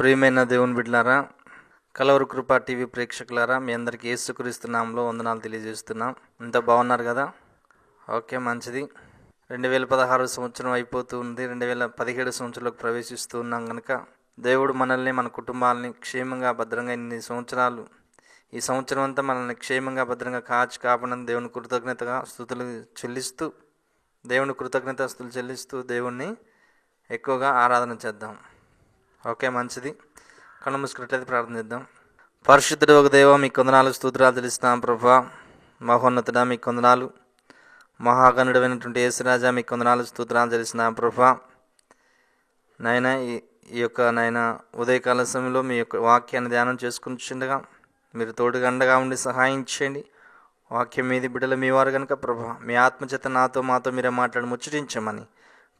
ప్రియమైన దేవుని బిడ్డలారా, కలవరు కృపా టీవీ ప్రేక్షకులారా, మీ అందరికీ యేసుక్రీస్తు నామములో వందనాలు తెలియజేస్తున్నాం. అంతా బాగున్నారు కదా? ఓకే, మంచిది. 2016 సంవత్సరం అయిపోతూ ఉంది. 2017 సంవత్సరంలోకి ప్రవేశిస్తూ ఉన్నాం కనుక దేవుడు మనల్ని, మన కుటుంబాలని క్షేమంగా భద్రంగా ఇన్ని సంవత్సరాలు, ఈ సంవత్సరం అంతా మనల్ని క్షేమంగా భద్రంగా కాపాడని దేవుని కృతజ్ఞతలు చెల్లిస్తూ దేవుణ్ణి ఎక్కువగా ఆరాధన చేద్దాం. ఓకే, మంచిది. కళ్ళు మూసుకున్నట్లయితే ప్రార్థన చేద్దాం. పరిశుద్ధుడు ఒక దేవ, మీకు వందనాలు, స్తోత్రాలు తెలుస్తున్నాం ప్రభా. మహోన్నతుడా, మీకు వందనాలు. మహాగణుడైనటువంటి యేసురాజా, మీకు వందనాలు, స్తోత్రాలు తెలుస్తున్నాం ప్రభా. నాయన, ఈ యొక్క ఉదయకాల సమయంలో మీ యొక్క వాక్యాన్ని ధ్యానం చేసుకుంటుండగా మీరు తోడుగా అండగా ఉండి సహాయం చేయండి. వాక్యం మీది బిడ్డలు మీ వారు కనుక ప్రభా, మీ ఆత్మచేత మాతో మీరే మాట్లాడి ముచ్చటించమని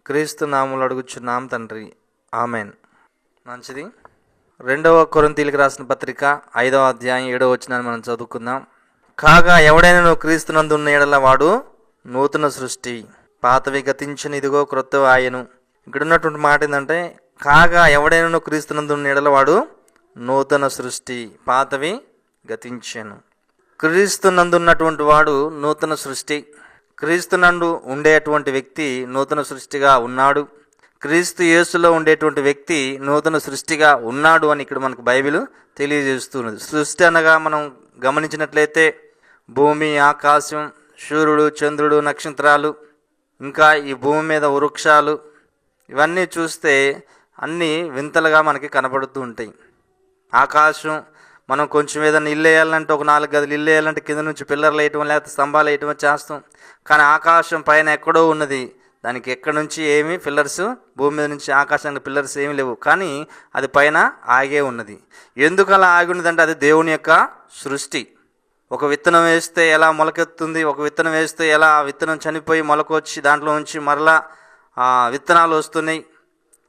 క్రీస్తు నామములో అడుగుచున్నాం తండ్రి, ఆమెన్. మంచిది. 2వ కొరింథీయులకు రాసిన పత్రిక 5వ అధ్యాయం 7వ వచనాన్ని మనం చదువుకుందాం. కాగా ఎవడైనా క్రీస్తునందు ఉన్న ఎడల వాడు నూతన సృష్టి, పాతవి గతించిన, ఇదిగో క్రొత్తవి ఆయను. ఇక్కడ ఉన్నటువంటి మాట ఏంటంటే, కాగా ఎవడైనా క్రీస్తునందు ఉన్న ఎడల వాడు నూతన సృష్టి, పాతవి గతించాను. క్రీస్తునందు ఉన్నటువంటి వాడు నూతన సృష్టి. క్రీస్తునందు ఉండేటువంటి వ్యక్తి నూతన సృష్టిగా ఉన్నాడు. క్రీస్తు యేసులో ఉండేటువంటి వ్యక్తి నూతన సృష్టిగా ఉన్నాడు అని ఇక్కడ మనకు బైబిల్ తెలియజేస్తున్నది. సృష్టి అనగా మనం గమనించినట్లయితే భూమి, ఆకాశం, సూర్యుడు, చంద్రుడు, నక్షత్రాలు, ఇంకా ఈ భూమి మీద వృక్షాలు, ఇవన్నీ చూస్తే అన్నీ వింతలుగా మనకి కనపడుతూ ఉంటాయి. ఆకాశం, మనం కొంచెం ఏదైనా ఇల్లు వేయాలంటే, ఒక 4 గదులు ఇల్లు వేయాలంటే కింద నుంచి పిల్లర్లు వేయటం లేకపోతే స్తంభాలు వేయటం చేస్తాం. కానీ ఆకాశం పైన ఎక్కడో ఉన్నది, దానికి ఎక్కడి నుంచి ఏమి పిల్లర్స్, భూమి మీద నుంచి ఆకాశానికి పిల్లర్స్ ఏమీ లేవు, కానీ అది పైన ఆగే ఉన్నది. ఎందుకు అలా ఆగి ఉన్నదంటే అది దేవుని యొక్క సృష్టి. ఒక విత్తనం వేస్తే ఎలా మొలకెత్తుంది, ఒక విత్తనం వేస్తే ఎలా ఆ విత్తనం చనిపోయి మొలకొచ్చి దాంట్లో నుంచి మరలా విత్తనాలు వస్తున్నాయి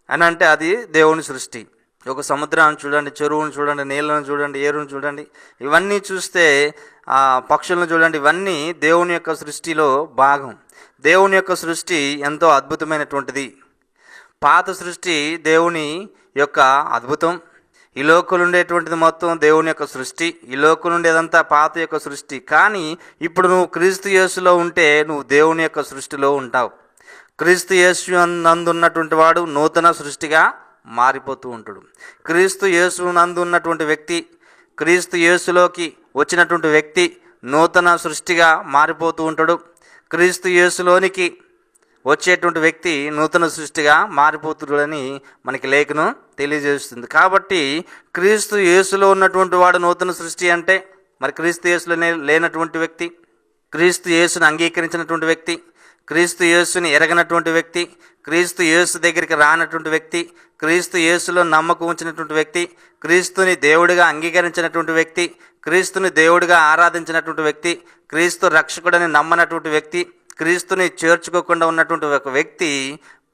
అని అంటే అది దేవుని సృష్టి. ఒక సముద్రాన్ని చూడండి, చెరువును చూడండి, నీళ్ళను చూడండి, ఏరును చూడండి, ఇవన్నీ చూస్తే పక్షులను చూడండి, ఇవన్నీ దేవుని యొక్క సృష్టిలో భాగం. దేవుని యొక్క సృష్టి ఎంతో అద్భుతమైనటువంటిది. పాత సృష్టి దేవుని యొక్క అద్భుతం. ఈ లోకంలో ఉండేటువంటిది మొత్తం దేవుని యొక్క సృష్టి. ఈ లోకంలో ఉండేదంతా పాత యొక్క సృష్టి. కానీ ఇప్పుడు నువ్వు క్రీస్తు యేసులో ఉంటే నువ్వు దేవుని యొక్క సృష్టిలో ఉంటావు. క్రీస్తు యేసు నందు ఉన్నటువంటి వాడు నూతన సృష్టిగా మారిపోతూ ఉంటాడు. క్రీస్తు యేసు నందు ఉన్నటువంటి వ్యక్తి, క్రీస్తు యేసులోకి వచ్చినటువంటి వ్యక్తి నూతన సృష్టిగా మారిపోతూ ఉంటాడు. క్రీస్తు యేసులోనికి వచ్చేటువంటి వ్యక్తి నూతన సృష్టిగా మారిపోతుడని మనకి లేఖనం తెలియజేస్తుంది. కాబట్టి క్రీస్తు యేసులో ఉన్నటువంటి వాడు నూతన సృష్టి అంటే, మరి క్రీస్తు యేసులో లేనటువంటి వ్యక్తి, క్రీస్తు యేసుని అంగీకరించినటువంటి వ్యక్తి, క్రీస్తు యేసుని ఎరగనటువంటి వ్యక్తి, క్రీస్తు యేసు దగ్గరికి రానటువంటి వ్యక్తి, క్రీస్తు యేసులో నమ్మకం ఉంచినటువంటి వ్యక్తి, క్రీస్తుని దేవుడిగా అంగీకరించినటువంటి వ్యక్తి, క్రీస్తుని దేవుడిగా ఆరాధించినటువంటి వ్యక్తి, క్రీస్తు రక్షకుడని నమ్మనటువంటి వ్యక్తి, క్రీస్తుని చేర్చుకోకుండా ఉన్నటువంటి ఒక వ్యక్తి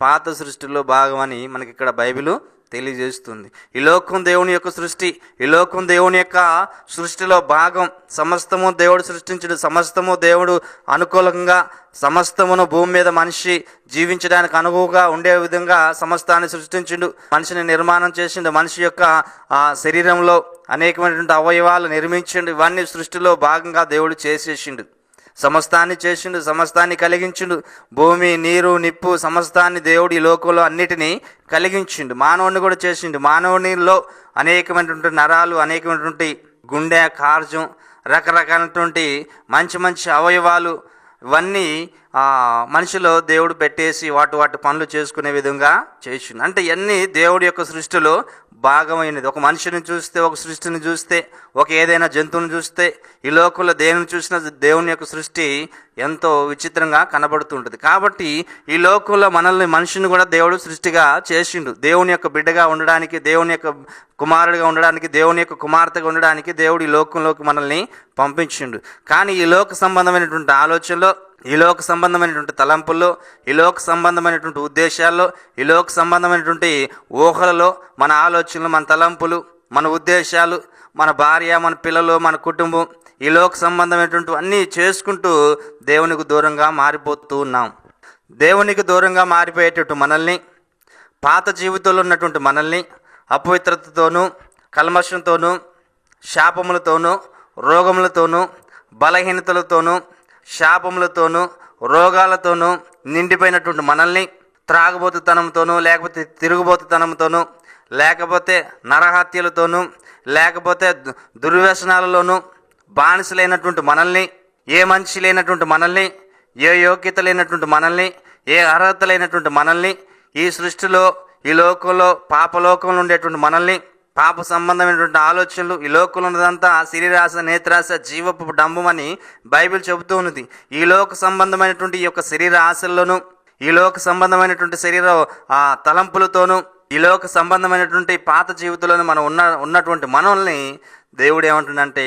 పాత సృష్టిలో భాగమని మనకి ఇక్కడ బైబిల్ తెలియజేస్తుంది. ఈ లోకం దేవుని యొక్క సృష్టి, ఈ లోకం దేవుని యొక్క సృష్టిలో భాగం. సమస్తము దేవుడు సృష్టించుడు, సమస్తము దేవుడు అనుకూలంగా, సమస్తమును భూమి మీద మనిషి జీవించడానికి అనువుగా ఉండే విధంగా సమస్తాన్ని సృష్టించిండు. మనిషిని నిర్మాణం చేసిండు. మనిషి యొక్క శరీరంలో అనేకమైనటువంటి అవయవాలు నిర్మించిండు. ఇవన్నీ సృష్టిలో భాగంగా దేవుడు చేసేసిండు. సమస్తాన్ని చేసిండు, సమస్తాన్ని కలిగించిండు. భూమి, నీరు, నిప్పు, సమస్తాన్ని దేవుడు ఈ లోకంలో అన్నిటినీ కలిగించిండు. మానవుడిని కూడా చేసిండు. మానవునిలో అనేకమైనటువంటి నరాలు, అనేకమైనటువంటి గుండె, కార్జం, రకరకాలైనటువంటి మంచి అవయవాలు, ఇవన్నీ మనిషిలో దేవుడు పెట్టేసి వాటి పనులు చేసుకునే విధంగా చేసిండు. అంటే ఇవన్నీ దేవుడి యొక్క సృష్టిలో భాగమైనది. ఒక మనిషిని చూస్తే, ఒక సృష్టిని చూస్తే, ఒక ఏదైనా జంతువుని చూస్తే, ఈ లోకంలో దేనిని చూసినా దేవుని యొక్క సృష్టి ఎంతో విచిత్రంగా కనబడుతుంటుంది. కాబట్టి ఈ లోకంలో మనిషిని కూడా దేవుడు సృష్టిగా చేసిండు. దేవుని యొక్క బిడ్డగా ఉండడానికి, దేవుని యొక్క కుమారుడిగా ఉండడానికి, దేవుని యొక్క కుమార్తెగా ఉండడానికి దేవుడు ఈ లోకంలోకి మనల్ని పంపించిండు. కానీ ఈ లోక సంబంధమైనటువంటి ఆలోచనలో, ఈ లోక సంబంధమైనటువంటి తలంపుల్లో, ఈ లోక సంబంధమైనటువంటి ఉద్దేశాల్లో, ఈ లోక సంబంధమైనటువంటి ఊహలలో మన ఆలోచనలు, మన తలంపులు, మన ఉద్దేశాలు, మన భార్య, మన పిల్లలు, మన కుటుంబం, ఈ లోక సంబంధమైనటువంటి అన్నీ చేసుకుంటూ దేవునికి దూరంగా మారిపోతూ ఉన్నాం. దేవునికి దూరంగా మారిపోయేటట్టు మనల్ని, పాత జీవితంలో ఉన్నటువంటి మనల్ని, అపవిత్రతతోనూ, కల్మషంతోనూ, శాపములతోనూ, రోగములతోనూ, బలహీనతలతోనూ, శాపములతోనూ, రోగాలతోనూ నిండిపోయినటువంటి మనల్ని త్రాగుబోతుతనంతోనూ, లేకపోతే తిరుగుబోతుతనంతోనూ, లేకపోతే నరహత్యలతోనూ, లేకపోతే దుర్వ్యసనాలలోనూ బానిసలైనటువంటి మనల్ని, ఏ మనిషి లేనటువంటి మనల్ని, ఏ యోగ్యత లేనటువంటి మనల్ని, ఏ అర్హత లేనటువంటి మనల్ని, ఈ సృష్టిలో, ఈ లోకంలో, పాపలోకంలో ఉండేటువంటి మనల్ని, పాప సంబంధమైనటువంటి ఆలోచనలు, ఈ లోకంలో ఉన్నదంతా శరీరాశ, నేత్రాశ, జీవపు డంబమని బైబిల్ చెబుతూ ఉన్నది. ఈ లోక సంబంధమైనటువంటి ఈ యొక్క శరీర ఆశల్లోనూ, ఈ లోక సంబంధమైనటువంటి శరీర తలంపులతోనూ, ఈ లోక సంబంధమైనటువంటి పాత జీవితంలోనూ మనం ఉన్నటువంటి మనల్ని దేవుడు ఏమంటుందంటే,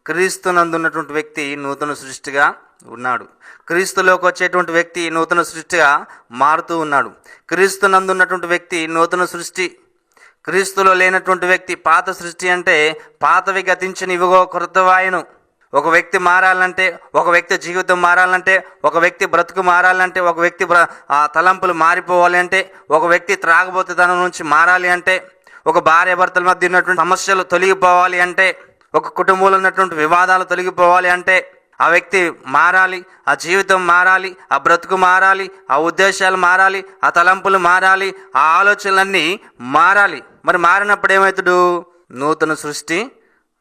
క్రీస్తునందున్నటువంటి వ్యక్తి నూతన సృష్టిగా ఉన్నాడు. క్రీస్తులోకి వచ్చేటువంటి వ్యక్తి నూతన సృష్టిగా మారుతూ ఉన్నాడు. క్రీస్తునందున్నటువంటి వ్యక్తి నూతన సృష్టి. క్రీస్తులో లేనటువంటి వ్యక్తి పాత సృష్టి. అంటే పాతవి గతించిన ఇవిగో క్రొత్తవాయను. ఒక వ్యక్తి మారాలంటే, ఒక వ్యక్తి జీవితం మారాలంటే, ఒక వ్యక్తి బ్రతుకు మారాలంటే, ఒక వ్యక్తి తలంపులు మారిపోవాలి అంటే, ఒక వ్యక్తి త్రాగబోతుతనం నుంచి మారాలి అంటే, ఒక భార్య భర్తల మధ్య ఉన్నటువంటి సమస్యలు తొలగిపోవాలి అంటే, ఒక కుటుంబంలో ఉన్నటువంటి వివాదాలు తొలగిపోవాలి అంటే ఆ వ్యక్తి మారాలి, ఆ జీవితం మారాలి, ఆ బ్రతుకు మారాలి, ఆ ఉద్దేశాలు మారాలి, ఆ తలంపులు మారాలి, ఆ ఆలోచనలన్నీ మారాలి. మరి మారినప్పుడు ఏమవుతాడు? నూతన సృష్టి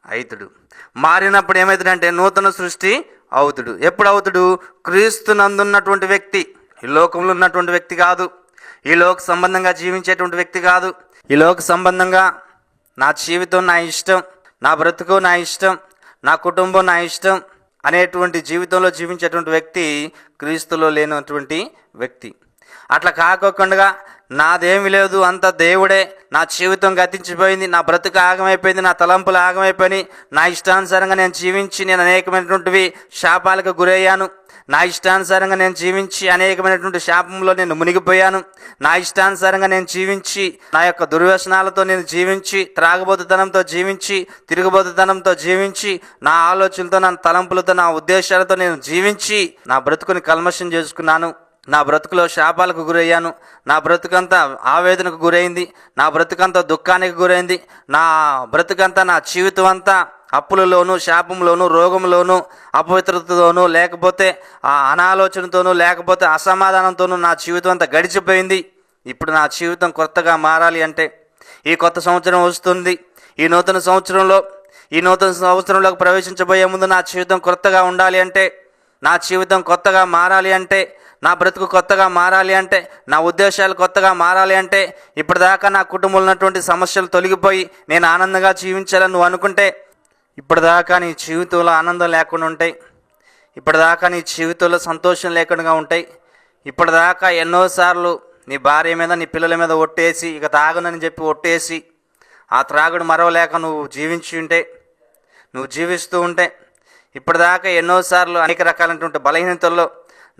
అవుతాడు. మారినప్పుడు ఏమవుతాడంటే నూతన సృష్టి అవుతాడు. ఎప్పుడు అవుతాడు? క్రీస్తునందున్నటువంటి వ్యక్తి. ఈ లోకంలో ఉన్నటువంటి వ్యక్తి కాదు, ఈ లోక సంబంధంగా జీవించేటువంటి వ్యక్తి కాదు. ఈ లోక సంబంధంగా నా జీవితం నా ఇష్టం, నా బ్రతుకు నా ఇష్టం, నా కుటుంబం నా ఇష్టం అనేటువంటి జీవితంలో జీవించేటువంటి వ్యక్తి క్రీస్తులో లేనటువంటి వ్యక్తి. అట్లా కాకోకుండా నాదేమి లేదు, అంత దేవుడే, నా జీవితం గతించిపోయింది, నా బ్రతుకు ఆగమైపోయింది, నా తలంపులు ఆగమైపోయినాయి, నా ఇష్టానుసారంగా నేను జీవించి నేను అనేకమైనటువంటివి శాపాలకు గురయ్యాను, నా ఇష్టానుసారంగా నేను జీవించి అనేకమైనటువంటి శాపంలో నేను మునిగిపోయాను, నా ఇష్టానుసారంగా నేను జీవించి నా యొక్క దుర్వ్యసనాలతో నేను జీవించి, త్రాగబోతుతనంతో జీవించి, తిరుగుబోతుతనంతో జీవించి, నా ఆలోచనలతో, నా తలంపులతో, నా ఉద్దేశాలతో నేను జీవించి నా బ్రతుకుని కల్మషం చేసుకున్నాను, నా బ్రతుకులో శాపాలకు గురయ్యాను, నా బ్రతుకంతా ఆవేదనకు గురైంది, నా బ్రతుకంతా దుఃఖానికి గురైంది, నా బ్రతుకంతా, నా జీవితం అంతా అప్పులలోను, శాపంలోను, రోగంలోను, అపవిత్రతతోనూ, లేకపోతే ఆ అనాలోచనతోనూ, లేకపోతే అసమాధానంతోనూ నా జీవితం అంతా గడిచిపోయింది. ఇప్పుడు నా జీవితం కొత్తగా మారాలి అంటే, ఈ కొత్త సంవత్సరం వస్తుంది, ఈ నూతన సంవత్సరంలోకి ప్రవేశించబోయే ముందు నా జీవితం కొత్తగా ఉండాలి అంటే, నా జీవితం కొత్తగా మారాలి అంటే, నా బ్రతుకు కొత్తగా మారాలి అంటే, నా ఉద్దేశాలు కొత్తగా మారాలి అంటే, ఇప్పటిదాకా నా కుటుంబంలో ఉన్నటువంటి సమస్యలు తొలగిపోయి నేను ఆనందంగా జీవించాలని నువ్వు అనుకుంటే, ఇప్పటిదాకా నీ జీవితంలో ఆనందం లేకుండా ఉంటాయి, ఇప్పటిదాకా నీ జీవితంలో సంతోషం లేకుండా ఉంటాయి, ఇప్పటిదాకా ఎన్నోసార్లు నీ భార్య మీద, నీ పిల్లల మీద ఒట్టేసి, ఇక తాగనని చెప్పి ఒట్టేసి, ఆ త్రాగుడు మరవలేక నువ్వు జీవిస్తూ ఉంటే, ఇప్పటిదాకా ఎన్నోసార్లు అనేక రకాలైనటువంటి బలహీనతల్లో,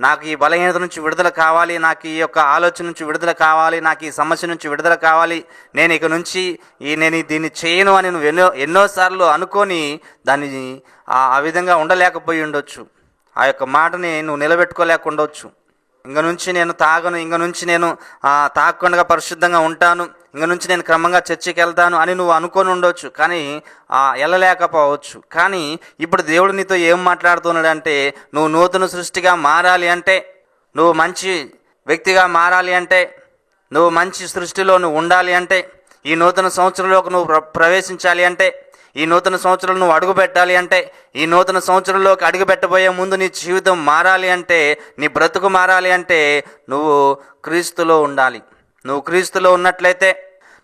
నాకు ఈ బలహీనత నుంచి విడుదల కావాలి, నాకు ఈ యొక్క ఆలోచన నుంచి విడుదల కావాలి, నాకు ఈ సమస్య నుంచి విడుదల కావాలి, నేను ఇక నుంచి దీన్ని చేయను అని నువ్వు ఎన్నోసార్లు అనుకొని దాన్ని ఆ విధంగా ఉండలేకపోయి ఉండొచ్చు. ఆ యొక్క మాటని నువ్వు నిలబెట్టుకోలేకుండొచ్చు. ఇంక నుంచి నేను తాగను, ఇంక నుంచి నేను తాగకుండా పరిశుద్ధంగా ఉంటాను, ఇంక నుంచి నేను క్రమంగా చర్చికి వెళ్తాను అని నువ్వు అనుకొని ఉండొచ్చు, కానీ వెళ్ళలేకపోవచ్చు. కానీ ఇప్పుడు దేవుడు నీతో ఏం మాట్లాడుతున్నాడంటే, నువ్వు నూతన సృష్టిగా మారాలి అంటే, నువ్వు మంచి వ్యక్తిగా మారాలి అంటే, నువ్వు మంచి సృష్టిలో నువ్వు ఉండాలి అంటే, ఈ నూతన సంవత్సరంలోకి నువ్వు ప్రవేశించాలి అంటే, ఈ నూతన సంవత్సరంలో నువ్వు అడుగు పెట్టాలి అంటే, ఈ నూతన సంవత్సరంలోకి అడుగు పెట్టబోయే ముందు నీ జీవితం మారాలి అంటే, నీ బ్రతుకు మారాలి అంటే, నువ్వు క్రీస్తులో ఉండాలి. నువ్వు క్రీస్తులో ఉన్నట్లయితే,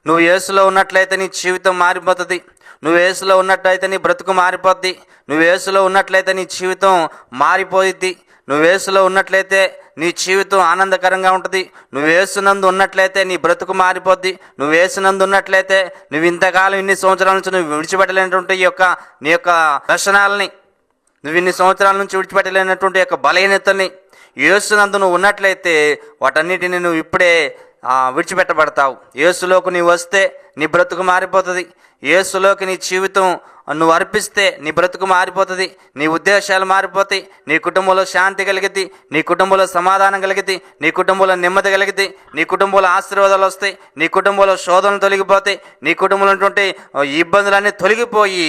నువ్వు యేసులో ఉన్నట్లయితే నీ జీవితం మారిపోతుంది. నువ్వు యేసులో ఉన్నట్లయితే నీ బ్రతుకు మారిపోద్ది. నువ్వు యేసులో ఉన్నట్లయితే నీ జీవితం మారిపోయిద్ది. నువ్వు యేసులో ఉన్నట్లయితే నీ జీవితం ఆనందకరంగా ఉంటుంది. నువ్వు యేసునందు ఉన్నట్లయితే నీ బ్రతుకు మారిపోద్ది. నువ్వు యేసునందు ఉన్నట్లయితే నువ్వు ఇంతకాలం ఇన్ని సంవత్సరాల నుంచి నువ్వు విడిచిపెట్టలేనటువంటి నీ యొక్క వ్యసనాలని, నువ్వు ఇన్ని సంవత్సరాల నుంచి విడిచిపెట్టలేనటువంటి యొక్క బలహీనతని యేసునందు నువ్వు ఉన్నట్లయితే వాటన్నిటిని నువ్వు ఇప్పుడే విడిచిపెట్టబడతావు. యేసులోకి నీవు వస్తే నీ బ్రతుకు మారిపోతుంది. యేసులోకి నీ జీవితం నువ్వు అర్పిస్తే నీ బ్రతుకు మారిపోతుంది. నీ ఉద్దేశాలు మారిపోతాయి. నీ కుటుంబంలో శాంతి కలిగిద్ది, నీ కుటుంబంలో సమాధానం కలిగిద్ది, నీ కుటుంబంలో నెమ్మది కలిగిద్ది, నీ కుటుంబంలో ఆశీర్వాదాలు వస్తాయి, నీ కుటుంబంలో శోధనలు తొలగిపోతాయి, నీ కుటుంబంలో ఉన్నటువంటి ఇబ్బందులన్నీ తొలగిపోయి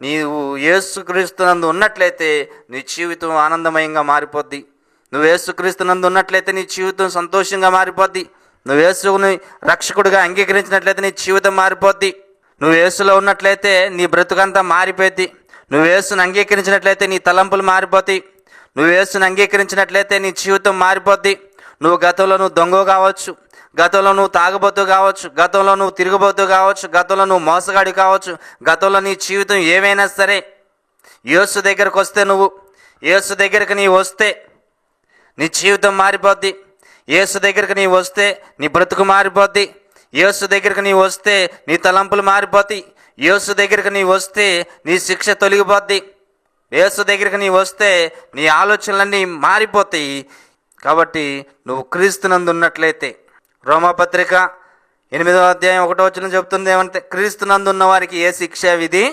నీవు యేసుక్రీస్తునందు ఉన్నట్లయితే నీ జీవితం ఆనందమయంగా మారిపోద్ది. నువ్వు యేసుక్రీస్తునందు ఉన్నట్లయితే నీ జీవితం సంతోషంగా మారిపోద్ది. నువ్వు యేసుని రక్షకుడిగా అంగీకరించినట్లయితే నీ జీవితం మారిపోద్ది. నువ్వు యేసులో ఉన్నట్లయితే నీ బ్రతుకంతా మారిపోద్ది. నువ్వు యేసుని అంగీకరించినట్లయితే నీ తలంపులు మారిపోతాయి. నువ్వు యేసుని అంగీకరించినట్లయితే నీ జీవితం మారిపోద్ది. నువ్వు గతంలో నువ్వు దొంగ కావచ్చు, గతంలో నువ్వు తాగబోతూ కావచ్చు, గతంలో నువ్వు తిరగబోతూ కావచ్చు, గతంలో నువ్వు మోసగాడి కావచ్చు, గతంలో నీ జీవితం ఏమైనా సరే యేసు దగ్గరకు వస్తే, నువ్వు యేసు దగ్గరకు నీవు వస్తే నీ జీవితం మారిపోద్ది. యేసు దగ్గరికి నీవు వస్తే నీ బ్రతుకు మారిపోద్ది. యేసు దగ్గరికి నీవు వస్తే నీ తలంపులు మారిపోతాయి. యేసు దగ్గరికి నీవు వస్తే నీ శిక్ష తొలగిపోద్ది. యేసు దగ్గరికి నీవు వస్తే నీ ఆలోచనలన్నీ మారిపోతాయి. కాబట్టి నువ్వు క్రీస్తునందు ఉన్నట్లయితే, రోమాపత్రిక 8వ అధ్యాయం 1వ వచనం చెబుతుంది ఏమంటే, క్రీస్తునందు ఉన్న వారికి ఏ శిక్షా విధి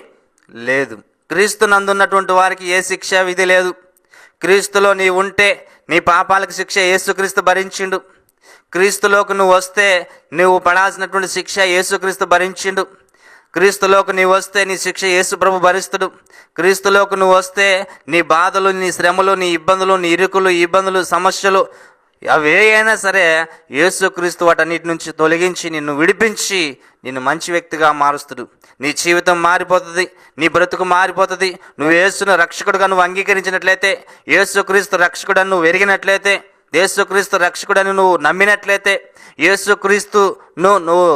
లేదు. క్రీస్తునందు ఉన్నటువంటి వారికి ఏ శిక్షా విధి లేదు. క్రీస్తులో నీవు ఉంటే నీ పాపాలకు శిక్ష యేసుక్రీస్తు భరించిండు. క్రీస్తులోకి నువ్వు వస్తే నువ్వు పడాల్సినటువంటి శిక్ష యేసుక్రీస్తు భరించిండు. క్రీస్తులోకి నీవు వస్తే నీ శిక్ష యేసు ప్రభు భరిస్తుడు. క్రీస్తులోకి నువ్వు వస్తే నీ బాధలు, నీ శ్రమలు, నీ ఇబ్బందులు, నీ ఇరుకులు, ఇబ్బందులు, సమస్యలు అవే అయినా సరే యేసుక్రీస్తు వాటన్నిటి నుంచి తొలగించి నిన్ను విడిపించి నిన్ను మంచి వ్యక్తిగా మారుస్తుడు. నీ జీవితం మారిపోతుంది, నీ బ్రతుకు మారిపోతుంది. నువ్వు యేసును రక్షకుడుగా నువ్వు అంగీకరించినట్లయితే, యేసుక్రీస్తు రక్షకుడని నువ్వు ఎరిగినట్లయితే, యేసుక్రీస్తు రక్షకుడని నువ్వు నమ్మినట్లయితే, యేసుక్రీస్తును నువ్వు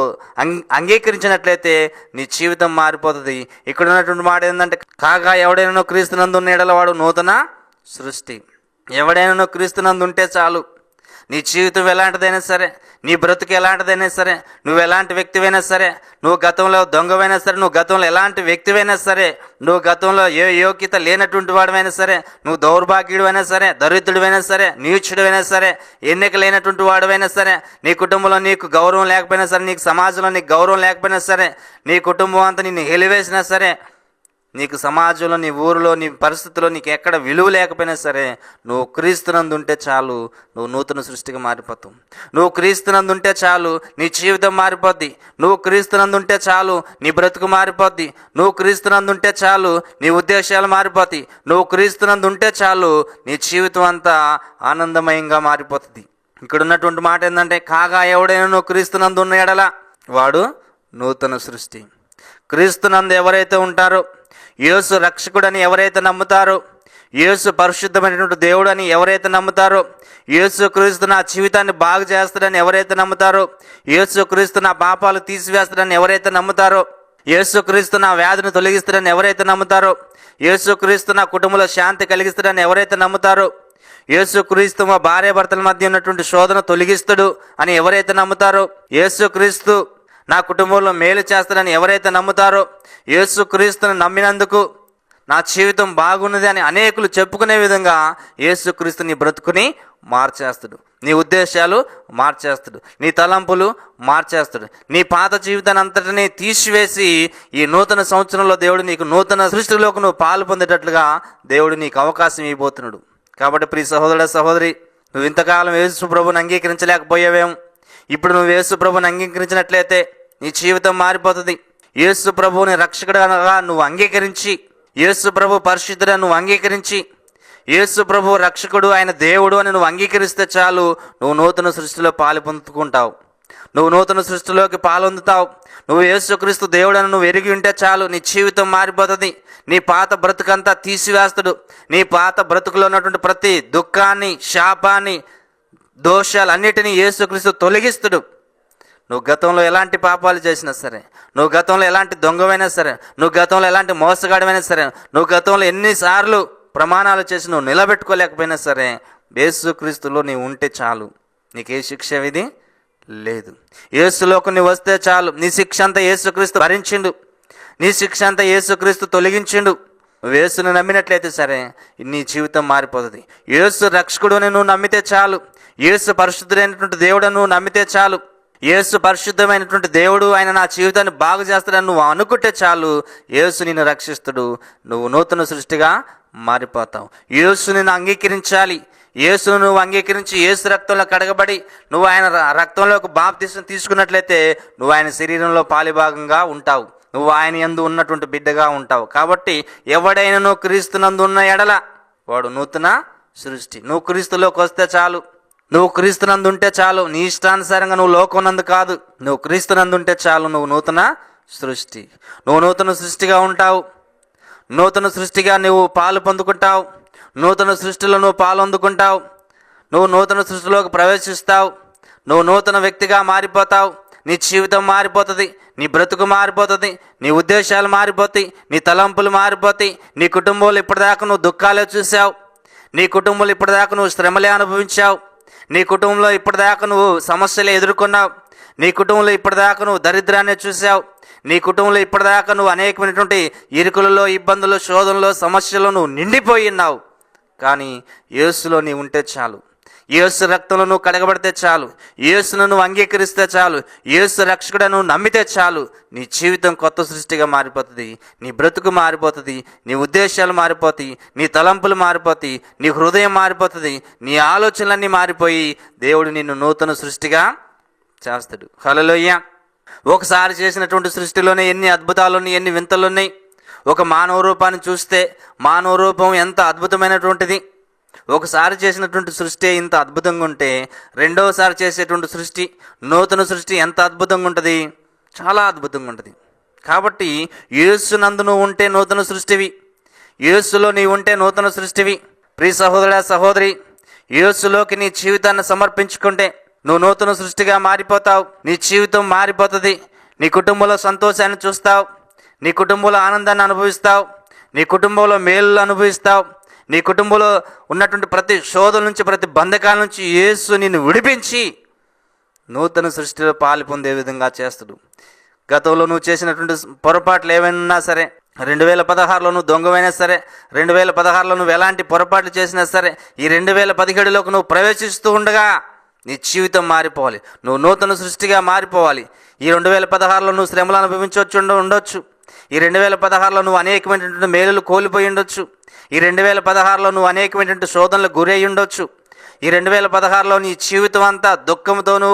అంగీకరించినట్లయితే నీ జీవితం మారిపోతుంది. ఇక్కడ ఉన్నటువంటి మాట ఏంటంటే, కాగా ఎవడైనా క్రీస్తునందు ఉన్న ఎడల వాడు నూతన సృష్టి. ఎవడైనా క్రీస్తునందు ఉంటే చాలు. నీ జీవితం ఎలాంటిదైనా సరే, నీ బ్రతుకు ఎలాంటిదైనా సరే, నువ్వు ఎలాంటి వ్యక్తివైనా సరే, నువ్వు గతంలో దొంగవైనా సరే, నువ్వు గతంలో ఎలాంటి వ్యక్తివైనా సరే, నువ్వు గతంలో ఏ యోగ్యత లేనటువంటి వాడివైనా సరే, నువ్వు దౌర్భాగ్యుడివైనా సరే, దరిద్రుడివైనా సరే, నీచుడివైనా సరే, ఎన్నిక లేనటువంటి వాడివైనా సరే, నీ కుటుంబంలో నీకు గౌరవం లేకపోయినా సరే, నీకు సమాజంలో నీకు గౌరవం లేకపోయినా సరే, నీ కుటుంబం అంతా నిన్ను హెలివేసినా సరే, నీకు సమాజంలో, నీ ఊరిలో, నీ పరిస్థితుల్లో నీకు ఎక్కడ విలువ లేకపోయినా సరే, నువ్వు క్రీస్తునందు ఉంటే చాలు, నువ్వు నూతన సృష్టిగా మారిపోతావు. నువ్వు క్రీస్తునందు ఉంటే చాలు, నీ జీవితం మారిపోద్ది. నువ్వు క్రీస్తునందు ఉంటే చాలు, నీ బ్రతుకు మారిపోద్ది. నువ్వు క్రీస్తునందు ఉంటే చాలు, నీ ఉద్దేశాలు మారిపోతాయి. నువ్వు క్రీస్తునందు ఉంటే చాలు, నీ జీవితం అంతా ఆనందమయంగా మారిపోతుంది. ఇక్కడ ఉన్నటువంటి మాట ఏంటంటే, కాగా ఎవడైనా నువ్వు క్రీస్తునందు ఉన్న ఎడల వాడు నూతన సృష్టి. క్రీస్తునందు ఎవరైతే ఉంటారో, యేసు రక్షకుడని ఎవరైతే నమ్ముతారో, యేసు పరిశుద్ధమైనటువంటి దేవుడు అని ఎవరైతే నమ్ముతారో, యేసు క్రీస్తు నా జీవితాన్ని బాగు చేస్తాడని ఎవరైతే నమ్ముతారో, యేసు క్రీస్తు నా పాపాలు తీసివేస్తాడని ఎవరైతే నమ్ముతారో, యేసు క్రీస్తు నా వ్యాధిని తొలగిస్తాడని ఎవరైతే నమ్ముతారో, యేసు క్రీస్తు నా కుటుంబంలో శాంతి కలిగిస్తాడని ఎవరైతే నమ్ముతారో, యేసు క్రీస్తు మా భార్యాభర్తల మధ్య ఉన్నటువంటి శోధన తొలగిస్తాడు అని ఎవరైతే నమ్ముతారో, యేసు క్రీస్తు నా కుటుంబంలో మేలు చేస్తాడని ఎవరైతే నమ్ముతారో, యేసుక్రీస్తుని నమ్మినందుకు నా జీవితం బాగున్నది అని అనేకులు చెప్పుకునే విధంగా యేసుక్రీస్తు నీ బ్రతుకుని మార్చేస్తాడు. నీ ఉద్దేశాలు మార్చేస్తాడు, నీ తలంపులు మార్చేస్తాడు. నీ పాత జీవితాన్ని అంతటినీ తీసివేసి ఈ నూతన సంవత్సరంలో దేవుడు నీకు నూతన సృష్టిలోకి నువ్వు పాలు పొందేటట్లుగా దేవుడు నీకు అవకాశం ఇవ్వబోతున్నాడు. కాబట్టి ప్రియ సహోదరుడ, సహోదరి, నువ్వు ఇంతకాలం యేసు ప్రభువుని అంగీకరించలేకపోయావేం? ఇప్పుడు నువ్వు యేసు ప్రభువుని అంగీకరించినట్లయితే నీ జీవితం మారిపోతుంది. యేసు ప్రభువుని రక్షకుడుగా నువ్వు అంగీకరించి, యేసు ప్రభు పరిశుద్ధుడా నువ్వు అంగీకరించి, యేసు ప్రభు రక్షకుడు, ఆయన దేవుడు అని నువ్వు అంగీకరిస్తే చాలు, నువ్వు నూతన సృష్టిలో పాలు పొందుకుంటావు. నువ్వు నూతన సృష్టిలోకి పాలొందుతావు. నువ్వు యేసుక్రీస్తు దేవుడు అని నువ్వు ఎరిగి ఉంటే చాలు, నీ జీవితం మారిపోతుంది. నీ పాత బ్రతుకంతా తీసివేస్తాడు. నీ పాత బ్రతుకులో ఉన్నటువంటి ప్రతి దుఃఖాన్ని, శాపాన్ని, దోషాలన్నిటినీ యేసుక్రీస్తు తొలగిస్తాడు. నువ్వు గతంలో ఎలాంటి పాపాలు చేసినా సరే, నువ్వు గతంలో ఎలాంటి దొంగవైనా సరే, నువ్వు గతంలో ఎలాంటి మోసగాడమైనా సరే, నువ్వు గతంలో ఎన్నిసార్లు ప్రమాణాలు చేసి నువ్వు నిలబెట్టుకోలేకపోయినా సరే, యేసుక్రీస్తులో నీవు ఉంటే చాలు, నీకే శిక్ష విధి లేదు. యేసులోకి నువ్వు వస్తే చాలు, నీ శిక్ష అంతా యేసుక్రీస్తు భరించిండు, నీ శిక్ష అంతా యేసుక్రీస్తు తొలగించిండు. నువ్వు యేసును నమ్మినట్లయితే సరే, నీ జీవితం మారిపోతుంది. యేసు రక్షకుడు అని నువ్వు నమ్మితే చాలు, యేసు పరిశుద్ధుడైనటువంటి దేవుడు నువ్వు నమ్మితే చాలు, యేసు పరిశుద్ధమైనటువంటి దేవుడు, ఆయన నా జీవితాన్ని బాగు చేస్తాడని నువ్వు అనుకుంటే చాలు, యేసు నిన్ను రక్షిస్తుడు, నువ్వు నూతన సృష్టిగా మారిపోతావు. యేసు నిన్ను అంగీకరించాలి. యేసును నువ్వు అంగీకరించి యేసు రక్తంలో కడగబడి నువ్వు ఆయన రక్తంలోకి బాప్తిసం తీసుకున్నట్లయితే నువ్వు ఆయన శరీరంలో పాలిభాగంగా ఉంటావు, నువ్వు ఆయన యందు ఉన్నటువంటి బిడ్డగా ఉంటావు. కాబట్టి ఎవడైనా క్రీస్తునందు ఉన్న ఎడల వాడు నూతన సృష్టి. నువ్వు క్రీస్తులోకి వస్తే చాలు, నువ్వు క్రీస్తునందు ఉంటే చాలు. నీ ఇష్టానుసారంగా నువ్వు లోకనందు కాదు, నువ్వు క్రీస్తునందు ఉంటే చాలు, నువ్వు నూతన సృష్టి. నువ్వు నూతన సృష్టిగా ఉంటావు, నూతన సృష్టిగా నువ్వు పాలు పొందుకుంటావు, నూతన సృష్టిలో నువ్వు పాలు అందుకుంటావు, నువ్వు నూతన సృష్టిలోకి ప్రవేశిస్తావు, నువ్వు నూతన వ్యక్తిగా మారిపోతావు. నీ జీవితం మారిపోతుంది, నీ బ్రతుకు మారిపోతుంది, నీ ఉద్దేశాలు మారిపోతాయి, నీ తలంపులు మారిపోతాయి. నీ కుటుంబంలో ఇప్పటిదాకా నువ్వు దుఃఖాలే చూసావు, నీ కుటుంబంలో ఇప్పటిదాకా నువ్వు శ్రమలే అనుభవించావు, నీ కుటుంబంలో ఇప్పటిదాకా నువ్వు సమస్యలు ఎదుర్కొన్నావు, నీ కుటుంబంలో ఇప్పటిదాకా నువ్వు దరిద్రాన్ని చూసావు, నీ కుటుంబంలో ఇప్పటిదాకా నువ్వు అనేకమైనటువంటి ఇరుకులలో, ఇబ్బందులు, శోధనలో, సమస్యలు నువ్వు నిండిపోయి ఉన్నావు. కానీ యేసులో నీవు ఉంటే చాలు, యేసు రక్తంలో నువ్వు కడగబడితే చాలు, యేసును నువ్వు అంగీకరిస్తే చాలు, యేసు రక్షకుడు నువ్వు నమ్మితే చాలు, నీ జీవితం కొత్త సృష్టిగా మారిపోతుంది, నీ బ్రతుకు మారిపోతుంది, నీ ఉద్దేశాలు మారిపోతాయి, నీ తలంపులు మారిపోతాయి, నీ హృదయం మారిపోతుంది, నీ ఆలోచనలన్నీ మారిపోయి దేవుడు నిన్ను నూతన సృష్టిగా చేస్తాడు. హల్లెలూయా. ఒకసారి చేసినటువంటి సృష్టిలోనే ఎన్ని అద్భుతాలున్నాయి, ఎన్ని వింతలున్నాయి. ఒక మానవ రూపాన్ని చూస్తే మానవ రూపం ఎంత అద్భుతమైనటువంటిది. ఒకసారి చేసినటువంటి సృష్టి ఇంత అద్భుతంగా ఉంటే రెండవసారి చేసేటువంటి సృష్టి, నూతన సృష్టి ఎంత అద్భుతంగా ఉంటుంది, చాలా అద్భుతంగా ఉంటుంది. కాబట్టి యేసునందు నువ్వు ఉంటే నూతన సృష్టివి, యేసులో నీవు ఉంటే నూతన సృష్టివి. ప్రియ సహోదరుడా, సహోదరి, యేసులోకి నీ జీవితాన్ని సమర్పించుకుంటే నువ్వు నూతన సృష్టిగా మారిపోతావు. నీ జీవితం మారిపోతుంది, నీ కుటుంబంలో సంతోషాన్ని చూస్తావు, నీ కుటుంబంలో ఆనందాన్ని అనుభవిస్తావు, నీ కుటుంబంలో మేలు అనుభవిస్తావు, నీ కుటుంబంలో ఉన్నటువంటి ప్రతి శోధన నుంచి, ప్రతి బంధకాల నుంచి యేసు నిన్ను విడిపించి నూతన సృష్టిలో పాలు పొందే విధంగా చేస్తాడు. గతంలో నువ్వు చేసినటువంటి పొరపాట్లు ఏమైనా సరే, 2016లో నువ్వు దొంగమైనా సరే, 2016లో నువ్వు ఎలాంటి పొరపాట్లు చేసినా సరే, ఈ 2017లోకి నువ్వు ప్రవేశిస్తూ ఉండగా నీ జీవితం మారిపోవాలి, నువ్వు నూతన సృష్టిగా మారిపోవాలి. ఈ 2016లో నువ్వు శ్రమలు అనుభవించవచ్చు ఉండొచ్చు, ఈ 2016లో నువ్వు అనేకమైనటువంటి మేలులు కోల్పోయి ఉండొచ్చు, ఈ 2016లో నువ్వు అనేకమైనటువంటి శోధనలకు గురై ఉండొచ్చు, ఈ 2016లో నీ జీవితం అంతా దుఃఖంతోనూ,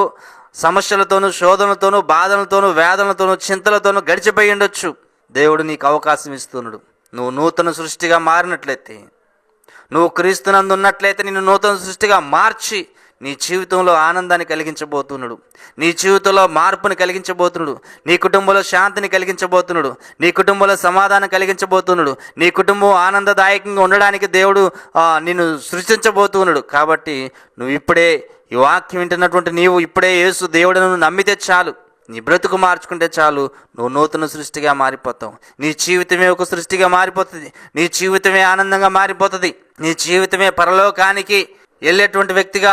సమస్యలతోనూ, శోధనలతోనూ, బాధలతోనూ, వేదనలతోనూ, చింతలతోనూ గడిచిపోయి ఉండొచ్చు. దేవుడు నీకు అవకాశం ఇస్తున్నాడు. నువ్వు నూతన సృష్టిగా మారినట్లయితే, నువ్వు క్రీస్తునందు ఉన్నట్లయితే నిన్ను నూతన సృష్టిగా మార్చి నీ జీవితంలో ఆనందాన్ని కలిగించబోతున్నాడు, నీ జీవితంలో మార్పుని కలిగించబోతున్నాడు, నీ కుటుంబంలో శాంతిని కలిగించబోతున్నాడు, నీ కుటుంబంలో సమాధానం కలిగించబోతున్నాడు, నీ కుటుంబం ఆనందదాయకంగా ఉండడానికి దేవుడు నిన్ను సృష్టించబోతున్నాడు. కాబట్టి నువ్వు ఇప్పుడే ఈ వాక్యం వింటున్నటువంటి నీవు ఇప్పుడే యేసు దేవుడును నమ్మితే చాలు, నీ బ్రతుకు మార్చుకుంటే చాలు, నువ్వు నూతన సృష్టిగా మారిపోతావు. నీ జీవితమే ఒక సృష్టిగా మారిపోతుంది, నీ జీవితమే ఆనందంగా మారిపోతుంది, నీ జీవితమే పరలోకానికి వెళ్ళేటువంటి వ్యక్తిగా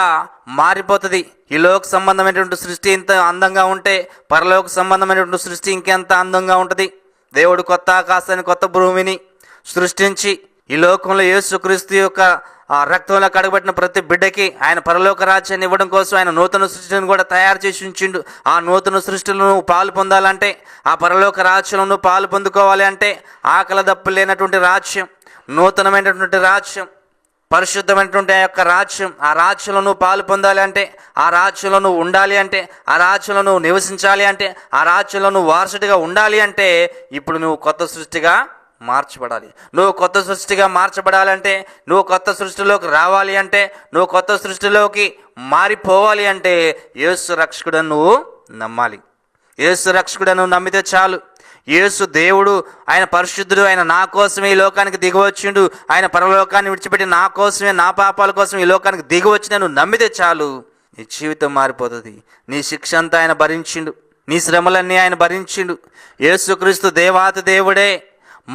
మారిపోతుంది. ఈ లోక సంబంధమైనటువంటి సృష్టి ఇంత అందంగా ఉంటే పరలోక సంబంధమైనటువంటి సృష్టి ఇంకెంత అందంగా ఉంటుంది. దేవుడు కొత్త ఆకాశాన్ని, కొత్త భూమిని సృష్టించి ఈ లోకంలో యేసుక్రీస్తు యొక్క రక్తంలో కడగబడిన ప్రతి బిడ్డకి ఆయన పరలోక రాజ్యాన్ని ఇవ్వడం కోసం ఆయన నూతన సృష్టిని కూడా తయారు చేసి ఉంచిండు. ఆ నూతన సృష్టిలో నువ్వు పాలు పొందాలంటే, ఆ పరలోక రాజ్యంలో నువ్వు పాలు పొందుకోవాలి అంటే, ఆకలి దప్పులు లేనటువంటి రాజ్యం, నూతనమైనటువంటి రాజ్యం, పరిశుద్ధమైనటువంటి ఆ యొక్క రాజ్యం, ఆ రాజ్యంలో నువ్వు పాలు పొందాలి అంటే, ఆ రాజ్యంలో నువ్వు ఉండాలి అంటే, ఆ రాజ్యంలో నువ్వు నివసించాలి అంటే, ఆ రాజ్యంలో నువ్వు వారసుడిగా ఉండాలి అంటే, ఇప్పుడు నువ్వు కొత్త సృష్టిగా మార్చబడాలి. నువ్వు కొత్త సృష్టిగా మార్చబడాలంటే, నువ్వు కొత్త సృష్టిలోకి రావాలి అంటే, నువ్వు కొత్త సృష్టిలోకి మారిపోవాలి అంటే యేసు రక్షకుడని నువ్వు నమ్మాలి. యేసు రక్షకుడని నువ్వు నమ్మితే చాలు. యేసు దేవుడు, ఆయన పరిశుద్ధుడు, ఆయన నా కోసమే ఈ లోకానికి దిగివచ్చిండు, ఆయన పరలోకాన్ని విడిచిపెట్టి నా కోసమే, నా పాపాల కోసం ఈ లోకానికి దిగివచ్చి నువ్వు నమ్మితే చాలు, నీ జీవితం మారిపోతుంది. నీ శిక్ష అంతా ఆయన భరించిండు, నీ శ్రమలన్నీ ఆయన భరించిండు. యేసుక్రీస్తు దేవాతి దేవుడే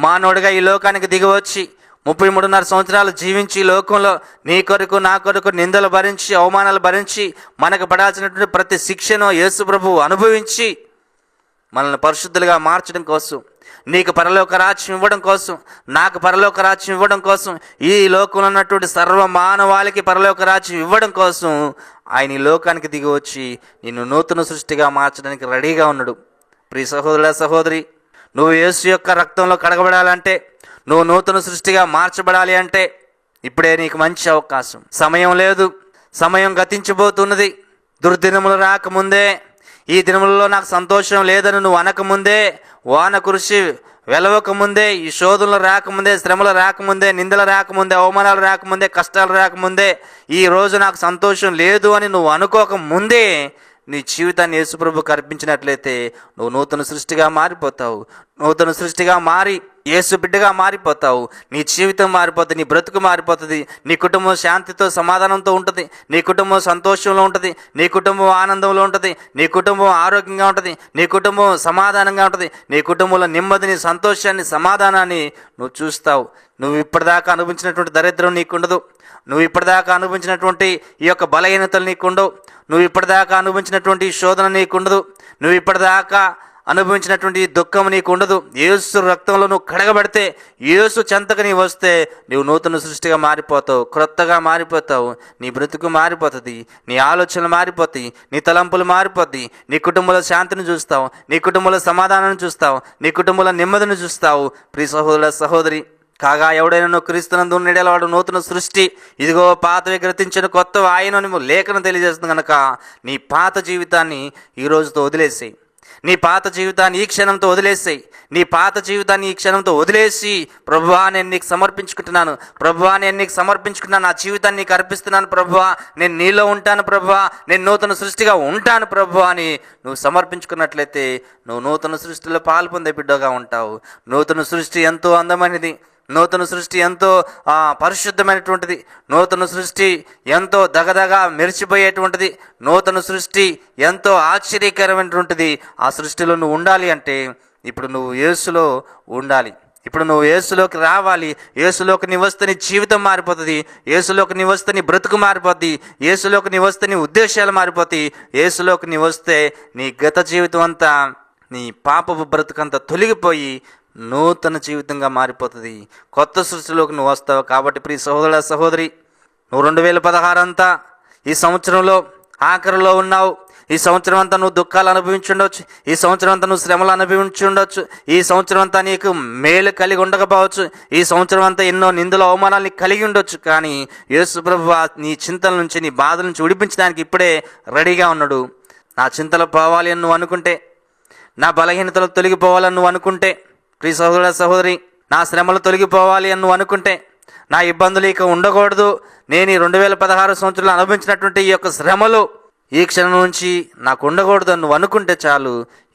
మానవుడిగా ఈ లోకానికి దిగివచ్చి 33.5 సంవత్సరాలు జీవించి ఈ లోకంలో నీ కొరకు, నా కొరకు నిందలు భరించి, అవమానాలు భరించి, మనకు పడాల్సినటువంటి ప్రతి శిక్షను యేసు ప్రభువు అనుభవించి మనల్ని పరిశుద్ధులుగా మార్చడం కోసం, నీకు పరలోక రాజ్యం ఇవ్వడం కోసం, నాకు పరలోక రాజ్యం ఇవ్వడం కోసం, ఈ లోకంలో ఉన్నటువంటి సర్వ మానవాళికి పరలోక రాజ్యం ఇవ్వడం కోసం ఆయన ఈ లోకానికి దిగి వచ్చి నిన్ను నూతన సృష్టిగా మార్చడానికి రెడీగా ఉన్నాడు. ప్రియ సహోదరుడా, సహోదరి, నువ్వు యేసు యొక్క రక్తంలో కడగబడాలంటే, నువ్వు నూతన సృష్టిగా మార్చబడాలి అంటే ఇప్పుడే నీకు మంచి అవకాశం. సమయం లేదు, సమయం గతించిపోతున్నది. దుర్దినములు రాకముందే, ఈ దినములలో నాకు సంతోషం లేదని నువ్వు అనకముందే, వాన కురిసి వెలవకముందే, ఈ శోధనలు రాకముందే, శ్రమలు రాకముందే, నిందలు రాకముందే, అవమానాలు రాకముందే, కష్టాలు రాకముందే, ఈ రోజు నాకు సంతోషం లేదు అని నువ్వు అనుకోకముందే నీ జీవితాన్ని యేసుప్రభుకు అర్పించినట్లయితే నువ్వు నూతన సృష్టిగా మారిపోతావు. నూతన సృష్టిగా మారి యేసు బిడ్డగా మారిపోతావు. నీ జీవితం మారిపోతుంది, నీ బ్రతుకు మారిపోతుంది, నీ కుటుంబం శాంతితో సమాధానంతో ఉంటుంది, నీ కుటుంబం సంతోషంలో ఉంటుంది, నీ కుటుంబం ఆనందంలో ఉంటుంది, నీ కుటుంబం ఆరోగ్యంగా ఉంటుంది, నీ కుటుంబం సమాధానంగా ఉంటుంది, నీ కుటుంబంలో నెమ్మదిని, సంతోషాన్ని, సమాధానాన్ని నువ్వు చూస్తావు. నువ్వు ఇప్పటిదాకా అనుభవించినటువంటి దరిద్రం నీకుండదు. నువ్వు ఇప్పటిదాకా అనుభవించినటువంటి ఈ యొక్క బలహీనతలు నీకుండవు. నువ్వు ఇప్పటిదాకా అనుభవించినటువంటి శోధన నీకుండదు. నువ్వు ఇప్పటిదాకా అనుభవించినటువంటి దుఃఖం నీకు ఉండదు. యేసు రక్తంలో నువ్వు కడగబడితే, యేసు చెంతకు నీవు వస్తే నువ్వు నూతన సృష్టిగా మారిపోతావు, క్రొత్తగా మారిపోతావు. నీ బ్రతుకు మారిపోతుంది, నీ ఆలోచనలు మారిపోతాయి, నీ తలంపులు మారిపోతాయి, నీ కుటుంబంలో శాంతిని చూస్తావు, నీ కుటుంబంలో సమాధానాన్ని చూస్తావు, నీ కుటుంబంలో నెమ్మదిని చూస్తావు. ప్రియ సహోదరుల, సహోదరి, కాగా ఎవడైనా క్రీస్తునందు ఉండేలా వాడు నూతన సృష్టి, ఇదిగో పాతవి గతించిన కొత్త ఆయన లేఖనం తెలియజేస్తుంది. కనుక నీ పాత జీవితాన్ని ఈ రోజుతో వదిలేసేయి. నీ పాత జీవితాన్ని ఈ క్షణంతో వదిలేసేయి. నీ పాత జీవితాన్ని ఈ క్షణంతో వదిలేసి, ప్రభువా నేను నీకు సమర్పించుకుంటున్నాను, ప్రభువా నేను నీకు సమర్పించుకున్నాను, నా జీవితాన్ని నీకు అర్పిస్తున్నాను ప్రభువా, నేను నీలో ఉంటాను ప్రభువా, నేను నూతన సృష్టిగా ఉంటాను ప్రభువా అని నువ్వు సమర్పించుకున్నట్లయితే నువ్వు నూతన సృష్టిలో పాలు పొందే బిడ్డగా ఉంటావు. నూతన సృష్టి ఎంతో అందమైనది, నూతన సృష్టి ఎంతో పరిశుద్ధమైనటువంటిది, నూతన సృష్టి ఎంతో దగదగా మెరిచిపోయేటువంటిది, నూతన సృష్టి ఎంతో ఆశ్చర్యకరమైనటువంటిది. ఆ సృష్టిలో నువ్వు ఉండాలి అంటే ఇప్పుడు నువ్వు యేసులో ఉండాలి. ఇప్పుడు నువ్వు యేసులోకి రావాలి. యేసులోకి నీ వస్తే నీ జీవితం మారిపోతుంది, యేసులోకి నీ వస్తే నీ బ్రతుకు మారిపోద్ది, యేసులోకి నీ వస్తే నీ ఉద్దేశాలు మారిపోతాయి, యేసులోకి నీ వస్తే నీ గత జీవితం అంతా, నీ పాపపు బ్రతుకంతా తొలగిపోయి నూతన జీవితంగా మారిపోతుంది. కొత్త సృష్టిలోకి నువ్వు వస్తావు. కాబట్టి ప్రియ సహోదర, సహోదరి, నువ్వు 2016 అంతా ఈ సంవత్సరంలో ఆఖరిలో ఉన్నావు. ఈ సంవత్సరం అంతా నువ్వు దుఃఖాలు అనుభవించి ఉండవచ్చు, ఈ సంవత్సరం అంతా నువ్వు శ్రమలు అనుభవించి ఉండొచ్చు, ఈ సంవత్సరం అంతా నీకు మేలు కలిగి ఉండకపోవచ్చు, ఈ సంవత్సరం అంతా ఎన్నో నిందలు అవమానాలు నీకు కలిగి ఉండొచ్చు. కానీ యేసు ప్రభువు నీ చింతల నుంచి, నీ బాధల నుంచి విడిపించడానికి ఇప్పుడే రెడీగా ఉన్నాడు. నా చింతలు పోవాలి అని నువ్వు అనుకుంటే, నా బలహీనతలు తొలగిపోవాలని నువ్వు అనుకుంటే, ప్రియ సహోదర, సహోదరి, నా శ్రమలు తొలగిపోవాలి అని నువ్వు అనుకుంటే, నా ఇబ్బందులు ఇక ఉండకూడదు, నేను ఈ 2016 సంవత్సరాలు అనుభవించినటువంటి ఈ యొక్క శ్రమలు ఈ క్షణం నుంచి నాకు ఉండకూడదు అని నువ్వు అనుకుంటే చాలు.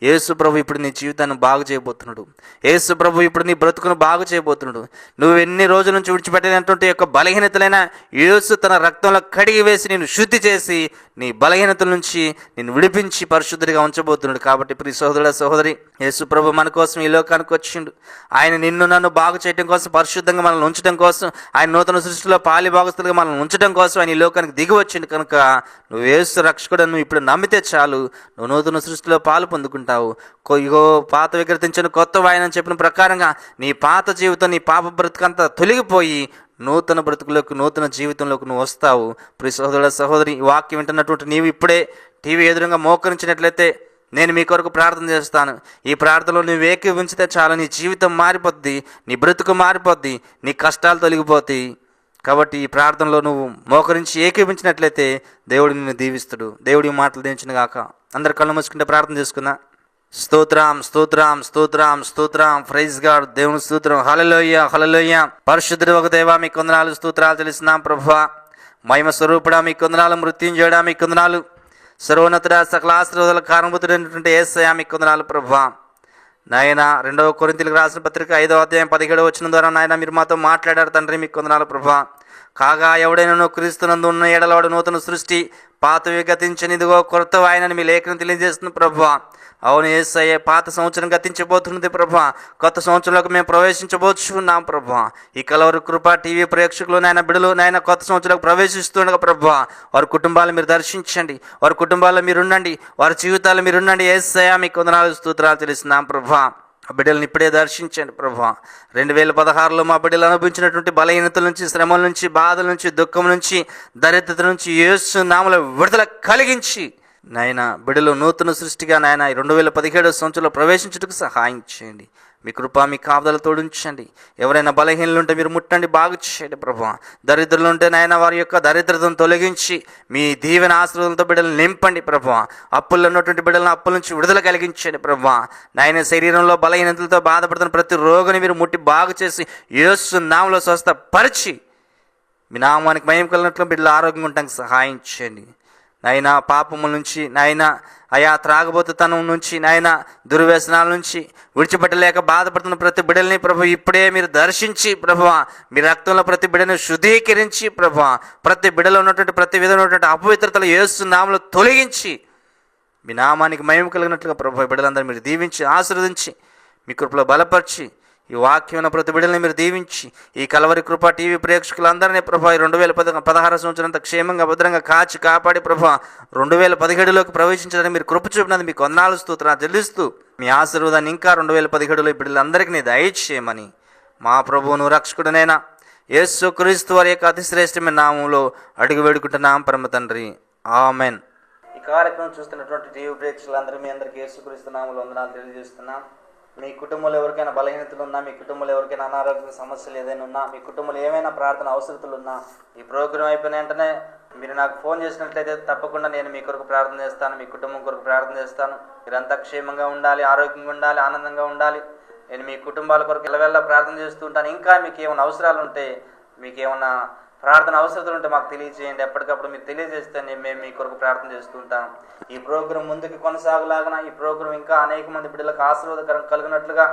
యేసు ప్రభు ఇప్పుడు నీ జీవితాన్ని బాగు చేయబోతున్నాడు. యేసు ప్రభు ఇప్పుడు నీ బ్రతుకును బాగు చేయబోతున్నాడు. నువ్వు ఎన్ని రోజుల నుంచి విడిచిపెట్టినటువంటి యొక్క బలహీనతలైన యేసు తన రక్తంలో కడిగి వేసి నేను శుద్ధి చేసి నీ బలహీనతల నుంచి నేను విడిపించి పరిశుద్ధుడిగా ఉంచబోతున్నాడు. కాబట్టి ప్రియ సహోదరుడ, సహోదరి, యేసు ప్రభు మన కోసం ఈ లోకానికి వచ్చిండు. ఆయన నిన్ను నన్ను బాగు చేయడం కోసం, పరిశుద్ధంగా మనల్ని ఉంచడం కోసం, ఆయన నూతన సృష్టిలో పాలి భాగస్తులుగా మనల్ని ఉంచడం కోసం ఆయన ఈ లోకానికి దిగి వచ్చిండు. కనుక నువ్వు యేసు రక్షకుడు నువ్వు ఇప్పుడు నమ్మితే చాలు, నువ్వు నూతన సృష్టిలో పాలు పొందుకుంటావు. ఇగో పాత వికృతించిన కొత్త వాయనని చెప్పిన ప్రకారంగా నీ పాత జీవితం, నీ పాప బ్రతుకంతా తొలగిపోయి నూతన బ్రతుకులోకి, నూతన జీవితంలోకి నువ్వు వస్తావు. ప్రియ సహోదరుడ, సహోదరి, ఈ వాక్యం వింటున్నటువంటి నీవు ఇప్పుడే టీవీ ఎదురుగా మోకరించినట్లయితే నేను మీ కొరకు ప్రార్థన చేస్తాను. ఈ ప్రార్థనలో నువ్వు ఏకీవించితే చాలు, నీ జీవితం మారిపోద్ది, నీ బ్రతుకు మారిపోద్ది, నీ కష్టాలు తొలగిపోతాయి. కాబట్టి ఈ ప్రార్థనలో నువ్వు మోకరించి ఏకీవించినట్లయితే దేవుడు నిన్ను దీవిస్తుడు. దేవుడి మాటలు దీవించిన గాక. అందరు కళ్ళు మూసుకుంటే ప్రార్థన చేసుకుందా. స్తోత్రం, స్తోత్రం, స్తోత్రం, స్తోత్రం, ప్రైజ్ గాడ్, దేవుని స్తోత్రం. హల్లెలూయా, హల్లెలూయా. పరిశుద్ధుడు ఒక దేవా, మీకు వందనాలు, స్తోత్రాలు తెలుస్తున్నాం ప్రభువా. మహిమ స్వరూపుడా మీకు వందనాలు, మృత్యుంజయుడా మీకు వందనాలు, సర్వోన్నతుడా సకల ఆశీర్వాదాల కారణభూతుడైనటువంటి యేసయ్యా మీకు వందనాలు ప్రభువా. నాయన 2 కొరింథీయులకు రాసిన పత్రిక 5వ అధ్యాయం 17వ వచనం ద్వారా నాయన మీరు మాతో మాట్లాడారు తండ్రి, మీకు వందనాలు ప్రభువా. కాగా ఎవడైనా క్రీస్తునందు ఉన్న ఎడల వాడు నూతన సృష్టి, పాతవి గతించని ఇదిగో కొత్త ఆయనని మీ లేఖనం తెలియజేస్తుంది ప్రభువా. అవును యేసయ్య, పాత సంవత్సరం గతించబోతున్నది ప్రభువా, కొత్త సంవత్సరంలోకి మేము ప్రవేశించబోతున్నాం ప్రభువా. ఈ కలవరి కృప టీవీ ప్రేక్షకులు నాయన బిడ్డలు నాయన కొత్త సంవత్సరంలోకి ప్రవేశిస్తుండగా ప్రభువా, వారి కుటుంబాలు మీరు దర్శించండి, వారి కుటుంబాల్లో మీరు ఉండండి, వారి జీవితాలు మీరు ఉండండి. యేసయ్య మీకు వందనాలు స్తోత్రాలు తెలుస్తున్నాం ప్రభువా. బిడ్డలను ఇప్పుడే దర్శించండి ప్రభువా. 2016లో మా బిడ్డలు అనుభవించినటువంటి బలహీనతల నుంచి, శ్రమల నుంచి, బాధల నుంచి, దుఃఖం నుంచి, దరిద్రత నుంచి యేసు నామములో విడుదల కలిగించి నాయన బిడ్డలు నూతన సృష్టిగా నాయన 2017 సంవత్సరంలో ప్రవేశించుటకు సహాయం చేయండి. మీ కృప మీ కాపుదల తోడించండి. ఎవరైనా బలహీనలు ఉంటే మీరు ముట్టండి, బాగు చేయండి ప్రభువా. దరిద్రులు ఉంటే నాయన వారి యొక్క దరిద్రతను తొలగించి మీ దీవెన ఆశీర్వాదాలతో బిడ్డలు నింపండి ప్రభువా. అప్పుల్లో ఉన్నటువంటి బిడ్డలను అప్పుల నుంచి విడుదల కలిగించండి ప్రభువా. నాయన శరీరంలో బలహీనతలతో బాధపడుతున్న ప్రతి రోగిని మీరు ముట్టి బాగు చేసి యేసు నామములో స్వస్థపరిచి మీ నామానికి మహిమ కలిగినట్లు బిడ్డలు ఆరోగ్యంగా ఉండడానికి సహాయం చేయండి. నాయన పాపముల నుంచి, నాయన అయా త్రాగబోతుతనం నుంచి, నాయన దుర్వ్యసనాల నుంచి విడిచిపెట్టలేక బాధపడుతున్న ప్రతి బిడ్డల్ని ప్రభు ఇప్పుడే మీరు దర్శించి ప్రభువా, మీ రక్తంలో ప్రతి బిడ్డను శుద్ధీకరించి ప్రభువా, ప్రతి బిడ్డలో ఉన్నటువంటి ప్రతి విధమైనటువంటి అపవిత్రతలు యేసు నామములో తొలగించి మీ నామానికి మహిమ కలిగినట్లుగా ప్రభు బిడ్డలందరూ మీరు దీవించి ఆశీర్వదించి మీ కృపలో బలపరిచి ఈ వాక్యమైన ప్రతి బిడ్డల్ని మీరు దీవించి ఈ కలవరి కృప టీవీ ప్రేక్షకులందరినీ ప్రభా 2016 సంవత్సరం అంతా క్షేమంగా భద్రంగా కాచి కాపాడి ప్రభా 2017లోకి ప్రవేశించడానికి మీరు కృప చూపినది మీకు వందనాలు స్తోత్రాలు చెల్లిస్తూ మీ ఆశీర్వాదాన్ని ఇంకా 2017లో ఈ బిడ్డలందరికీ దయచేయమని మా ప్రభువును రక్షకుడునైనా యేసుక్రీస్తు వారి యొక్క అతిశ్రేష్టమైన నామంలో అడుగు వేడుకుంటున్నాం పరమ తండ్రి, ఆమెన్. ఈ కార్యక్రమం చూస్తున్నటువంటి టీవీ ప్రేక్షకులందరూ మీ అందరికీ యేసుక్రీస్తు నామంలో వందనాలు తెలియజేస్తున్నాం. మీ కుటుంబంలో ఎవరికైనా బలహీనతలు ఉన్నా, మీ కుటుంబంలో ఎవరికైనా అనారోగ్య సమస్యలు ఏదైనా ఉన్నా, మీ కుటుంబంలో ఏమైనా ప్రార్థన అవసరతలు ఉన్నా, ఈ ప్రోగ్రాం అయిపోయిన వెంటనే మీరు నాకు ఫోన్ చేసినట్లయితే తప్పకుండా నేను మీ కొరకు ప్రార్థన చేస్తాను, మీ కుటుంబం కొరకు ప్రార్థన చేస్తాను. మీరంతా క్షేమంగా ఉండాలి, ఆరోగ్యంగా ఉండాలి, ఆనందంగా ఉండాలి. నేను మీ కుటుంబాల కొరకు ఎల్లవెల్లా ప్రార్థన చేస్తూ ఉంటాను. ఇంకా మీకు ఏమైనా అవసరాలు ఉంటే, మీకు ఏమైనా ప్రార్థన అవసరతలు ఉంటే మాకు తెలియజేయండి. ఎప్పటికప్పుడు మీరు తెలియజేస్తే మేము మీ కొరకు ప్రార్థన చేస్తూ ఉంటాం. ఈ ప్రోగ్రాం ముందుకు కొనసాగలాగన ఈ ప్రోగ్రాం ఇంకా అనేక మంది బిడ్డలకు ఆశీర్వాదకరం కలిగినట్లుగా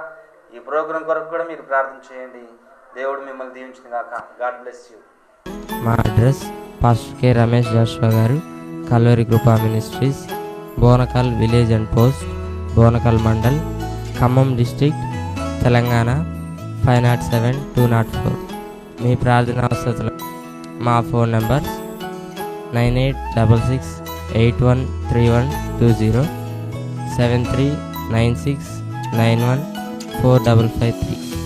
ఈ ప్రోగ్రాం కొరకు కూడా మీరు ప్రార్థన చేయండి. దేవుడు మిమ్మల్ని దీవించిన గాక. God bless you. మా address pastor K Ramesh Joshua గారు, Calvary Krupa ministries, Bonakal village and post, Bonakal Mandal, Khammam district, Telangana 507204. మీ ప్రార్థన అవసరతలు మా ఫోన్ నంబర్స్ 9866813120, 7396914553.